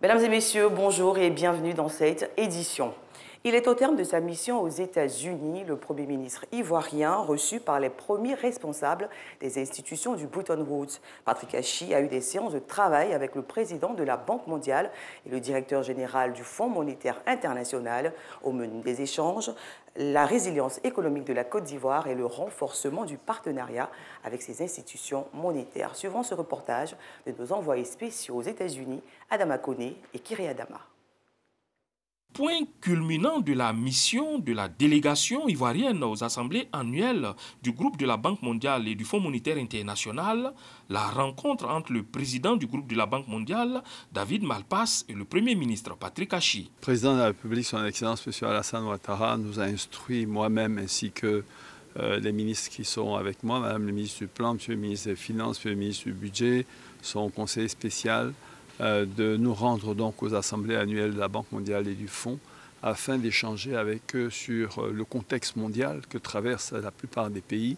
Mesdames et messieurs, bonjour et bienvenue dans cette édition. Il est au terme de sa mission aux États-Unis, le Premier ministre ivoirien reçu par les premiers responsables des institutions du Bretton Woods. Patrick Hachi a eu des séances de travail avec le président de la Banque mondiale et le directeur général du Fonds monétaire international. Au menu des échanges, la résilience économique de la Côte d'Ivoire et le renforcement du partenariat avec ses institutions monétaires. Suivant ce reportage de nos envoyés spéciaux aux États-Unis, Adama Kone et Kiri Adama. Point culminant de la mission de la délégation ivoirienne aux assemblées annuelles du groupe de la Banque mondiale et du Fonds monétaire international, la rencontre entre le président du groupe de la Banque mondiale, David Malpass, et le Premier ministre Patrick Hachi. Le président de la République, son Excellence M. Alassane Ouattara, nous a instruit moi-même ainsi que les ministres qui sont avec moi, Madame le ministre du Plan, M. le ministre des Finances, M. le ministre du Budget, son conseiller spécial, de nous rendre donc aux assemblées annuelles de la Banque mondiale et du Fonds afin d'échanger avec eux sur le contexte mondial que traversent la plupart des pays,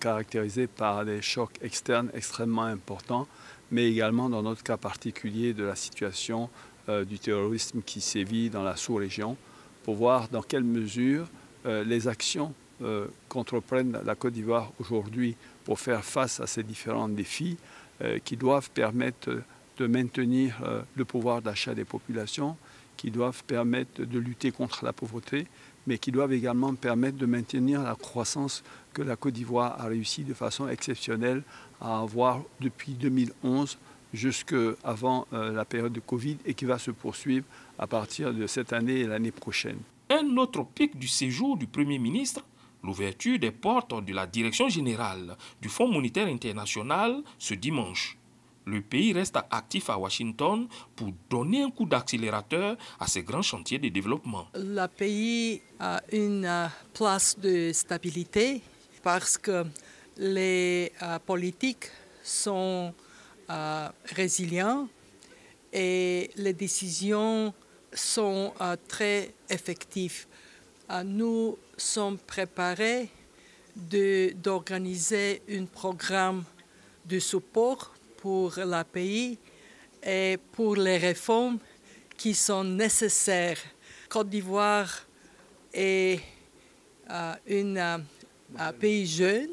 caractérisé par des chocs externes extrêmement importants, mais également dans notre cas particulier de la situation du terrorisme qui sévit dans la sous-région, pour voir dans quelle mesure les actions qu'entreprennent la Côte d'Ivoire aujourd'hui pour faire face à ces différents défis qui doivent permettre de maintenir le pouvoir d'achat des populations, qui doivent permettre de lutter contre la pauvreté, mais qui doivent également permettre de maintenir la croissance que la Côte d'Ivoire a réussi de façon exceptionnelle à avoir depuis 2011 jusqu'avant la période de Covid et qui va se poursuivre à partir de cette année et l'année prochaine. Un autre pic du séjour du Premier ministre, l'ouverture des portes de la Direction générale du Fonds monétaire international ce dimanche. Le pays reste actif à Washington pour donner un coup d'accélérateur à ces grands chantiers de développement. Le pays a une place de stabilité parce que les politiques sont résilientes et les décisions sont très effectives. Nous sommes préparés d'organiser un programme de support pour le pays et pour les réformes qui sont nécessaires. Côte d'Ivoire est un pays jeune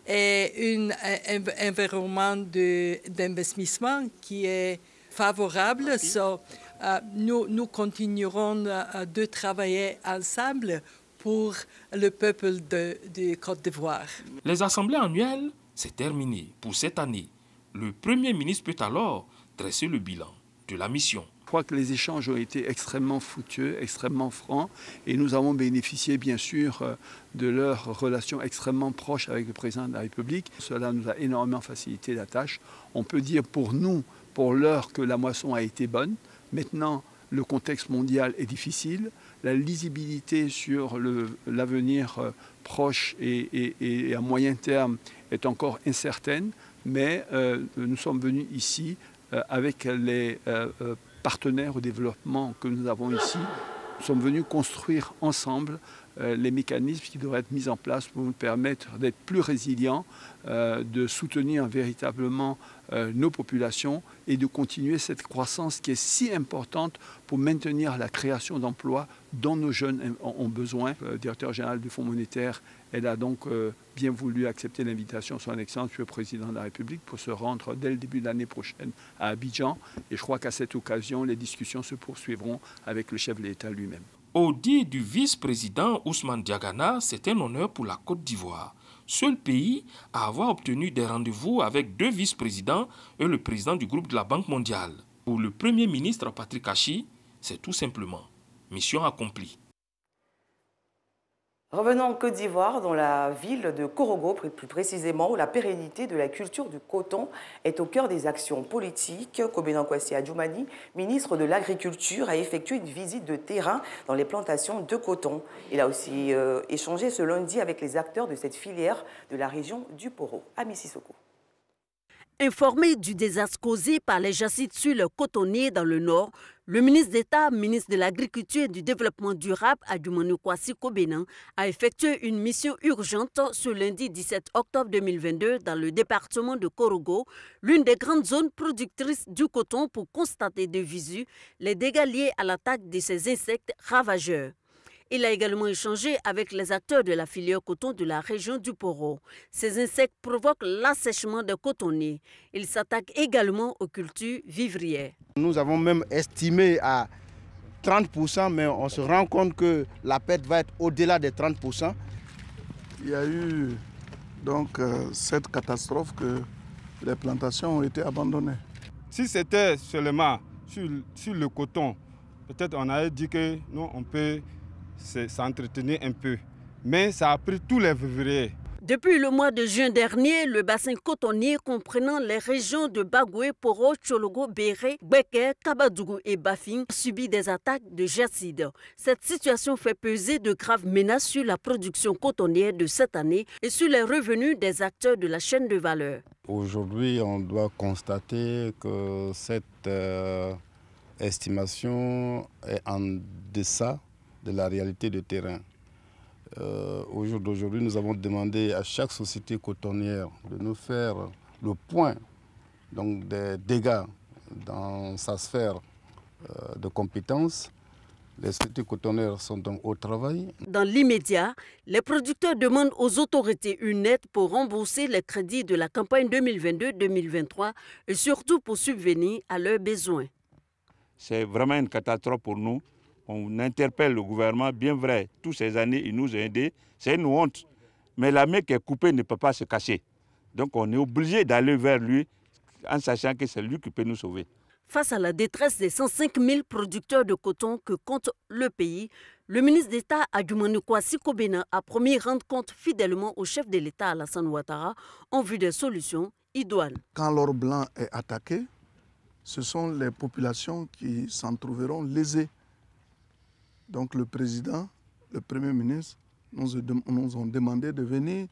et un environnement d'investissement qui est favorable. Nous continuerons de travailler ensemble pour le peuple de Côte d'Ivoire. Les assemblées annuelles, c'est terminé pour cette année. Le Premier ministre peut alors dresser le bilan de la mission. Je crois que les échanges ont été extrêmement fructueux, extrêmement francs, et nous avons bénéficié bien sûr de leurs relations extrêmement proches avec le président de la République. Cela nous a énormément facilité la tâche. On peut dire pour nous, pour l'heure, que la moisson a été bonne. Maintenant, le contexte mondial est difficile. La lisibilité sur l'avenir proche et à moyen terme est encore incertaine. Mais nous sommes venus ici avec les partenaires au développement que nous avons ici. Nous sommes venus construire ensemble les mécanismes qui devraient être mis en place pour nous permettre d'être plus résilients, de soutenir véritablement nos populations et de continuer cette croissance qui est si importante pour maintenir la création d'emplois dont nos jeunes ont besoin. Le directeur général du Fonds monétaire, elle a donc bien voulu accepter l'invitation de son Excellence, le Président de la République, pour se rendre dès le début de l'année prochaine à Abidjan. Et je crois qu'à cette occasion, les discussions se poursuivront avec le chef de l'État lui-même. Au dit du vice-président Ousmane Diagana, c'est un honneur pour la Côte d'Ivoire. Seul pays à avoir obtenu des rendez-vous avec 2 vice-présidents et le président du groupe de la Banque mondiale. Pour le Premier ministre Patrick Hachi, c'est tout simplement mission accomplie. Revenons en Côte d'Ivoire, dans la ville de Korogo, plus précisément, où la pérennité de la culture du coton est au cœur des actions politiques. Kobena Kwasi Adjoumani, ministre de l'Agriculture, a effectué une visite de terrain dans les plantations de coton. Il a aussi échangé ce lundi avec les acteurs de cette filière de la région du Poro, à Mississauga. Informé du désastre causé par les jacides sur le cotonnier dans le nord, le ministre d'État, ministre de l'Agriculture et du Développement durable, Adjumani Kwasi Kobena, a effectué une mission urgente ce lundi 17 octobre 2022 dans le département de Korogo, l'une des grandes zones productrices du coton, pour constater de visu les dégâts liés à l'attaque de ces insectes ravageurs. Il a également échangé avec les acteurs de la filière coton de la région du Poro. Ces insectes provoquent l'assèchement des cotonniers. Ils s'attaquent également aux cultures vivrières. Nous avons même estimé à 30%, mais on se rend compte que la perte va être au-delà des 30%. Il y a eu donc cette catastrophe que les plantations ont été abandonnées. Si c'était seulement sur le coton, peut-être on avait dit que nous, on peut s'entretenir un peu. Mais ça a pris tous les vivriers. Depuis le mois de juin dernier, le bassin cotonnier comprenant les régions de Bagoué, Poro, Tchologo, Béré, Gbeke, Kabadougou et Bafing subit des attaques de jacides. Cette situation fait peser de graves menaces sur la production cotonnière de cette année et sur les revenus des acteurs de la chaîne de valeur. Aujourd'hui, on doit constater que cette estimation est en deçà de la réalité de terrain. Au jour d'aujourd'hui, nous avons demandé à chaque société cotonnière de nous faire le point donc, des dégâts dans sa sphère de compétences. Les sociétés cotonnières sont donc au travail. Dans l'immédiat, les producteurs demandent aux autorités une aide pour rembourser les crédits de la campagne 2022-2023 et surtout pour subvenir à leurs besoins. C'est vraiment une catastrophe pour nous. On interpelle le gouvernement, bien vrai, toutes ces années, il nous a aidés. C'est une honte. Mais la main qui est coupée ne peut pas se cacher. Donc on est obligé d'aller vers lui en sachant que c'est lui qui peut nous sauver. Face à la détresse des 105 000 producteurs de coton que compte le pays, le ministre d'État Adjumani Kwasi Kobena a promis rendre compte fidèlement au chef de l'État Alassane Ouattara en vue des solutions idoines. Quand l'or blanc est attaqué, ce sont les populations qui s'en trouveront lésées. Donc le président, le premier ministre, nous ont demandé de venir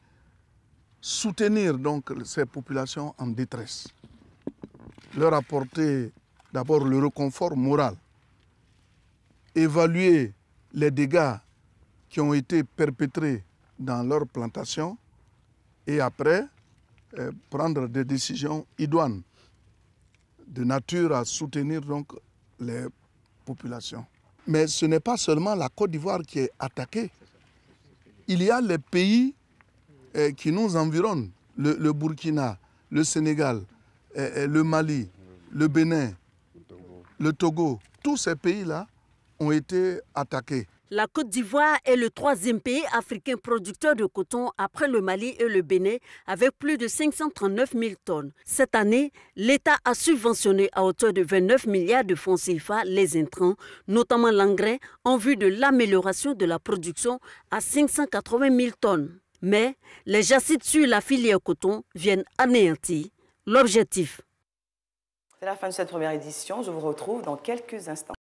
soutenir donc ces populations en détresse. Leur apporter d'abord le réconfort moral, évaluer les dégâts qui ont été perpétrés dans leur plantation et après prendre des décisions idoines de nature à soutenir donc les populations. Mais ce n'est pas seulement la Côte d'Ivoire qui est attaquée. Il y a les pays qui nous environnent, le Burkina, le Sénégal, le Mali, le Bénin, le Togo. Tous ces pays-là ont été attaqués. La Côte d'Ivoire est le troisième pays africain producteur de coton après le Mali et le Bénin, avec plus de 539 000 tonnes. Cette année, l'État a subventionné à hauteur de 29 milliards de francs CFA les intrants, notamment l'engrais, en vue de l'amélioration de la production à 580 000 tonnes. Mais les jacides sur la filière coton viennent anéantir l'objectif. C'est la fin de cette première édition. Je vous retrouve dans quelques instants.